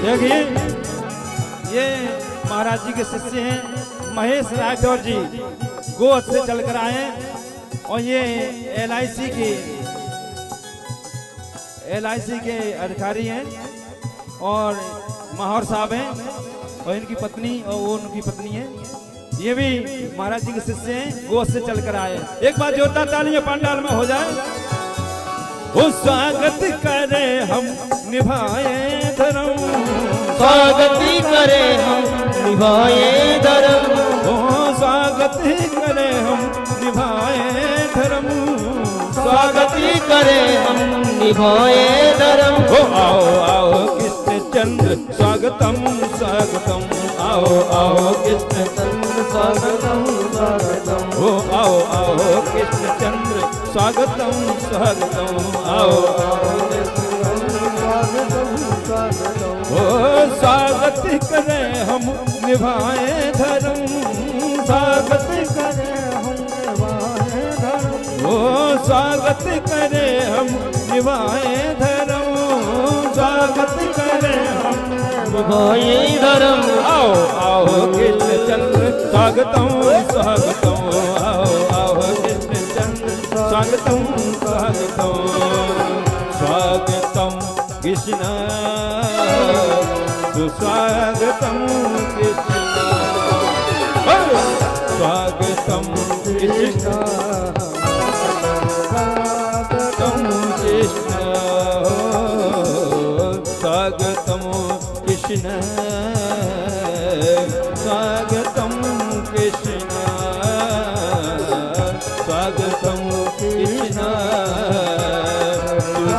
देखिए ये महाराज जी के शिष्य हैं महेश राठौर जी, गोद से चलकर आए और ये LIC के अधिकारी हैं और माहौर साहब हैं और इनकी पत्नी और वो उनकी पत्नी है। ये भी महाराज जी के शिष्य हैं, गोद से चलकर आए। एक बार जोरदार तालियां पंडाल में हो जाए। वो स्वागत करे हम निभाए धर्म, स्वागत करे हम निभाए धर्म, ओ स्वागत करे हम निभाए धर्म, स्वागत करे हम निभाए धर्म। ओ आओ आओ कृष्ण चंद्र स्वागतम स्वागतम, आओ आओ कृष्ण चंद्र स्वागतम स्वागतम, ओ आओ आओ कृष्ण चंद्र स्वागतम स्वागतम, आओ ओ स्वागत करे हम निभाए धर्म, स्वागत करे हम निभाए धर्म, ओ स्वागत करे हम निभाए धर्म, स्वागत करे हम निभाए धर्म। आओ आओ कृष्ण चंद्र स्वागतम स्वागतम, आओ आओ कृष्ण चंद्र स्वागतम स्वागतम, स्वागतम कृष्ण सुस्वागतम कृष्ण, स्वागतम कृष्ण स्वागतम कृष्ण, स्वागतम कृष्ण स्वागतम कृष्ण, स्वागतम कृष्ण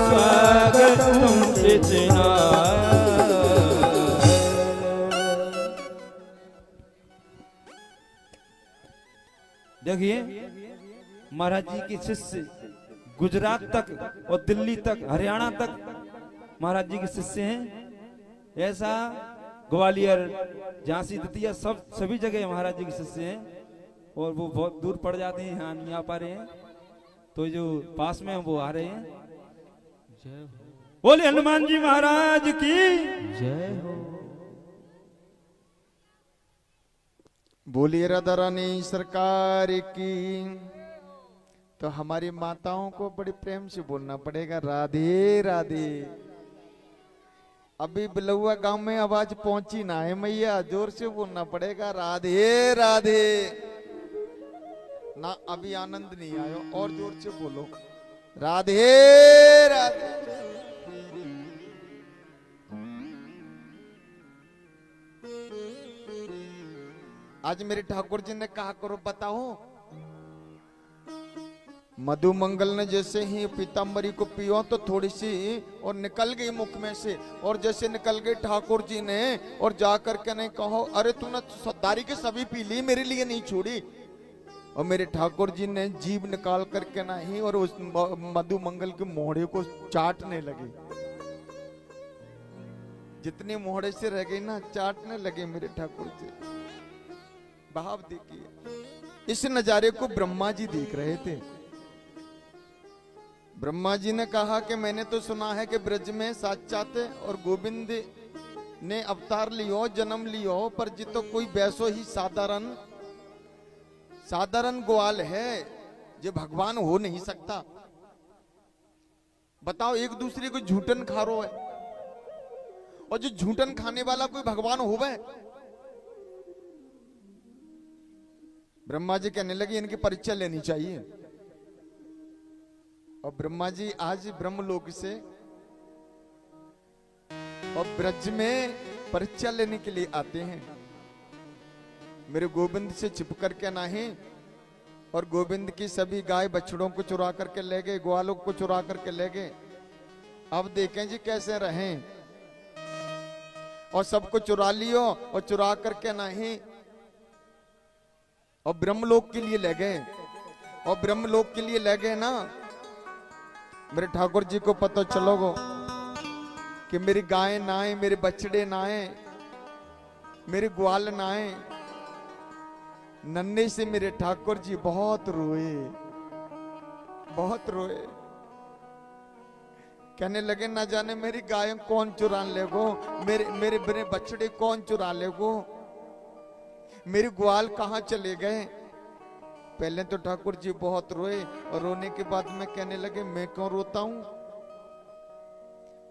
स्वागतम कृष्ण। देखिए महाराज जी के शिष्य गुजरात तक और दिल्ली तक हरियाणा तक महाराज जी के शिष्य हैं। ऐसा ग्वालियर झांसी दतिया सब सभी जगह महाराज जी के शिष्य हैं और वो बहुत दूर पड़ जाते हैं, यहाँ नहीं आ पा रहे हैं, तो जो पास में वो आ रहे हैं। बोले हनुमान जी महाराज की जय हो। बोलिए राधा रानी सरकार की। तो हमारी माताओं को बड़े प्रेम से बोलना पड़ेगा राधे राधे। अभी बिलौआ गांव में आवाज पहुंची ना है मैया, जोर से बोलना पड़ेगा राधे राधे ना। अभी आनंद नहीं आयो, और जोर से बोलो राधे राधे। आज मेरे ठाकुर जी ने कहा करो बताओ, मधु मंगल ने जैसे ही पीताम्बरी को पियो तो थोड़ी सी और निकल गई मुख में से, और जैसे निकल गई ठाकुर जी ने और जाकर के नहीं कहो अरे तूने सद्दारी के सभी पी ली मेरे लिए नहीं छोड़ी। और मेरे ठाकुर जी ने जीभ निकाल करके नहीं और उस मधु मंगल के मोहड़े को चाटने लगे। जितने मोहड़े से रह गई ना चाटने लगे मेरे ठाकुर जी। भाव देखिए, इस नजारे को ब्रह्मा जी देख रहे थे। ब्रह्मा जी ने कहा कि मैंने तो सुना है कि ब्रज में साक्षात और गोविंद ने अवतार लियो जन्म लियो, पर जी तो कोई वैसो ही साधारण ग्वाल है जो भगवान हो नहीं सकता। बताओ, एक दूसरे को झूठन खा रो है, और जो झूठन खाने वाला कोई भगवान होवे? ब्रह्मा जी कहने लगे इनकी परीक्षा लेनी चाहिए। और ब्रह्मा जी आज ब्रह्मलोक से और ब्रज में परीक्षा लेने के लिए आते हैं। मेरे गोविंद से छिप करके नहीं, और गोविंद की सभी गाय बछड़ों को चुरा करके ले गए, ग्वालों को चुरा करके ले गए। अब देखें जी कैसे रहें। और सबको चुरा लियो और चुरा करके नहीं और ब्रह्मलोक के लिए ले गए। और ब्रह्मलोक के लिए ले गए ना, मेरे ठाकुर जी को पता चलोगो कि मेरी गाय ना आए, मेरे बछड़े ना आए, मेरे ग्वाल ना आए। नन्हे से मेरे ठाकुर जी बहुत रोए, बहुत रोए। कहने लगे ना जाने मेरी गाय कौन चुरा लेगो, मेरे मेरे मेरे बछड़े कौन चुरा लेगो, मेरे ग्वाल कहाँ चले गए। पहले तो ठाकुर जी बहुत रोए और रोने के बाद में कहने लगे मैं क्यों रोता हूं।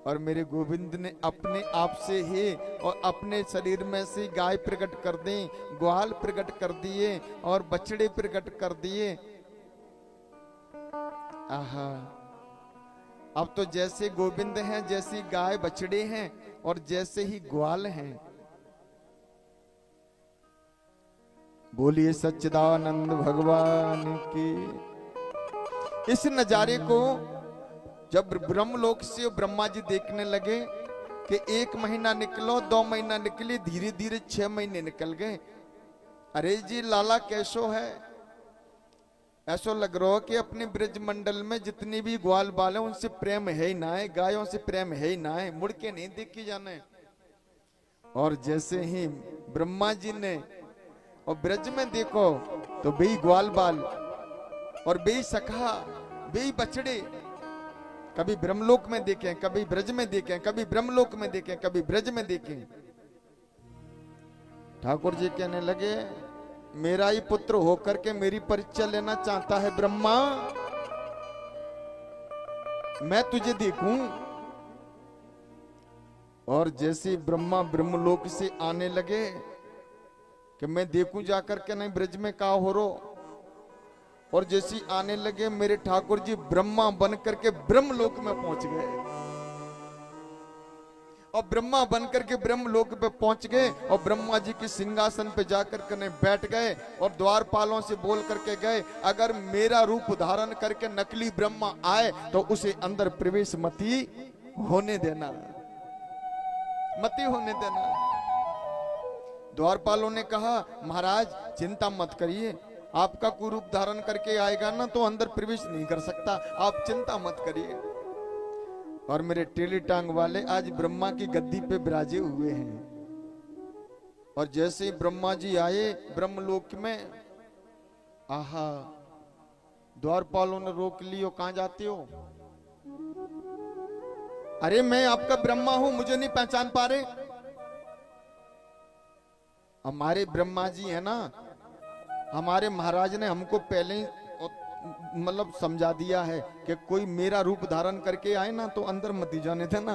और मेरे गोविंद ने अपने आप से ही और अपने शरीर में से गाय प्रकट कर दी, ग्वाल प्रकट कर दिए और बछड़े प्रकट कर दिए। आहा, अब तो जैसे गोविंद हैं, जैसी गाय बछड़े हैं और जैसे ही ग्वाल हैं। बोलिए सच्चिदानंद भगवान की। इस नजारे को जब ब्रह्मलोक से ब्रह्मा जी देखने लगे कि 1 महीना निकलो, 2 महीना निकली, धीरे धीरे 6 महीने निकल गए। अरे जी लाला कैसो है, ऐसा लग रहा हो कि अपने ब्रज मंडल में जितनी भी ग्वाल बाल है उनसे प्रेम है ही ना है, गायों से प्रेम है ही ना है, मुड़ के नहीं देखी जाने। और जैसे ही ब्रह्मा जी ने और ब्रज में देखो तो बेई ग्वाल बाल और बेई सखा, बेई बछड़े, कभी ब्रह्मलोक में देखें, कभी ब्रज में देखें, कभी ब्रह्मलोक में देखें, कभी ब्रज में देखें। ठाकुर जी कहने लगे मेरा ही पुत्र होकर के मेरी परीक्षा लेना चाहता है ब्रह्मा, मैं तुझे देखूं। और जैसे ब्रह्मा ब्रह्मलोक से आने लगे कि मैं देखूं जाकर के नहीं ब्रज में का हो रो, और जैसे आने लगे मेरे ठाकुर जी ब्रह्मा बन करके ब्रह्मलोक में पहुंच गए। और ब्रह्मा बनकर के ब्रह्मलोक पे पहुंच गए और ब्रह्मा जी के सिंहासन पे जाकर के बैठ गए और द्वारपालों से बोल करके गए अगर मेरा रूप धारण करके नकली ब्रह्मा आए तो उसे अंदर प्रवेश मती होने देना, मती होने देना। द्वारपालों ने कहा महाराज चिंता मत करिए, आपका कोई रूप धारण करके आएगा ना तो अंदर प्रवेश नहीं कर सकता, आप चिंता मत करिए। और मेरे टेली टांग वाले आज ब्रह्मा की गद्दी पे विराजे हुए हैं। और जैसे ही ब्रह्मा जी आए ब्रह्मलोक में, आहा, द्वारपालों ने रोक लियो, कहां जाते हो? अरे मैं आपका ब्रह्मा हूं, मुझे नहीं पहचान पा रहे? हमारे ब्रह्मा जी है ना, हमारे महाराज ने हमको पहले ही मतलब समझा दिया है कि कोई मेरा रूप धारण करके आए ना तो अंदर मत ही जाने थे ना।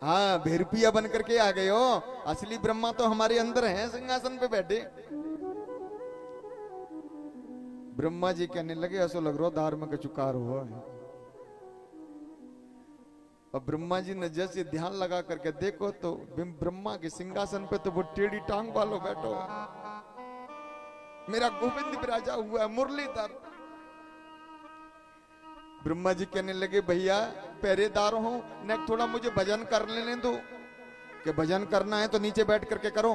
हाँ, भेरपिया बन करके आ गए हो, असली ब्रह्मा तो हमारे अंदर हैं सिंहासन पे बैठे। ब्रह्मा जी कहने लगे ऐसा लग रहा धार में कचुकार हुआ है। अब ब्रह्मा जी ने जैसे ध्यान लगा करके देखो तो ब्रह्मा के सिंहासन पे तो वो टेढ़ी टांग वालो बैठो, मेरा गोविंद विराजा हुआ है, मुरलीधर। ब्रह्मा जी कहने लगे भैया पहरेदार हो न, थोड़ा मुझे भजन कर लेने दो। कि भजन करना है तो नीचे बैठ करके करो,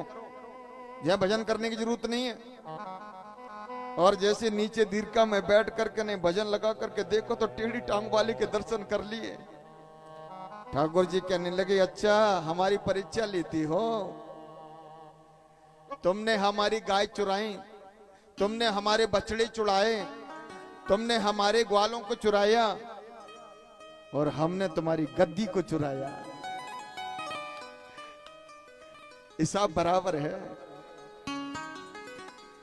यह भजन करने की जरूरत नहीं है। और जैसे नीचे दीर्घा में बैठ करके नहीं भजन लगा करके देखो तो टेढ़ी टांग वाले के दर्शन कर लिए। ठाकुर जी कहने लगे अच्छा हमारी परीक्षा लेती हो, तुमने हमारी गाय चुराई, तुमने हमारे बछड़े चुराए, तुमने हमारे ग्वालों को चुराया और हमने तुम्हारी गद्दी को चुराया, हिसाब बराबर है।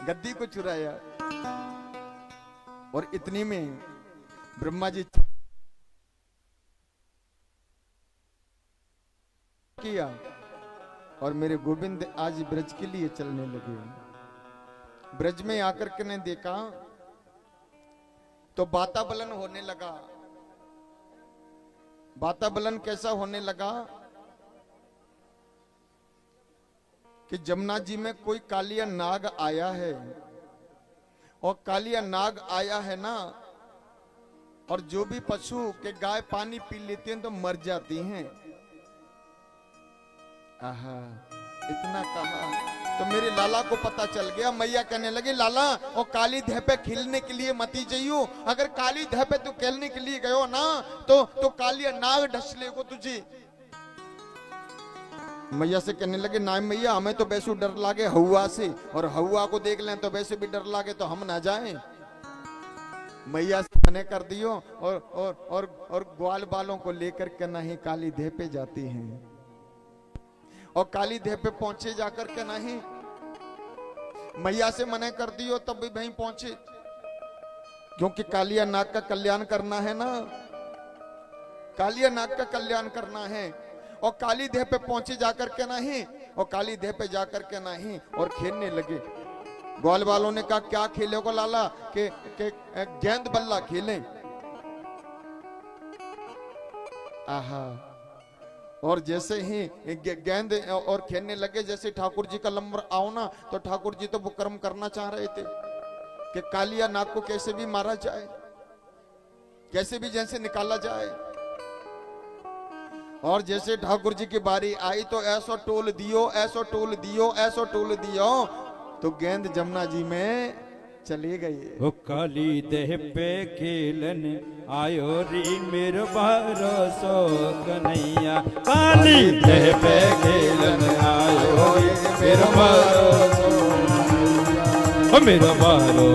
गद्दी को चुराया। और इतनी में ब्रह्मा जी किया और मेरे गोविंद आज ब्रज के लिए चलने लगे। ब्रज में आकर के ने देखा तो वातावरण होने लगा। वातावरण कैसा होने लगा कि जमुना जी में कोई कालिया नाग आया है, और कालिया नाग आया है ना, और जो भी पशु के गाय पानी पी लेते हैं तो मर जाती हैं। आहा, इतना कहा तो मेरे लाला को पता चल गया। मैया कहने लगे लाला और काली देह पे खिलने के लिए मती जाइयो, अगर काली देह पे तू खेलने के लिए गयो ना तो कालिया नाग ढस लेगो तुझे। मैया से कहने लगे ना मैया हमें तो वैसे डर लागे हवा से, और हवा को देख लें तो वैसे भी डर लागे तो हम ना जाएं। मैया से मने कर दियो और ग्वाल बालों को लेकर के नहीं काली देह पे जाती हैं और काली देह पे पहुंचे जाकर के नहीं मैया से मने कर दियो तब भी वहीं पहुंचे, क्योंकि कालिया नाग का कल्याण करना है ना, कालिया नाग का कल्याण करना है। और काली देह पे पहुंचे जाकर के नहीं, और काली देह पे जाकर के नहीं और खेलने लगे। ग्वाल वालों ने कहा क्या खेले को लाला के गेंद बल्ला खेलें। आहा, और जैसे ही गेंद और खेलने लगे, जैसे ठाकुर जी का लंबर आओ ना, तो ठाकुर जी तो वो कर्म करना चाह रहे थे कि कालिया नाग को कैसे भी मारा जाए, कैसे भी जैसे निकाला जाए। और जैसे ठाकुर जी की बारी आई तो ऐसो टोल दियो, ऐसो टोल दियो, ऐसो टोल दियो, तो गेंद जमुना जी में चली गई। वो काली देह पे खेलन आयो री मेरे भरोसो कन्हैया, काली देह पे खेलन आयो री मेरे भरोसो, मेरा भरोसो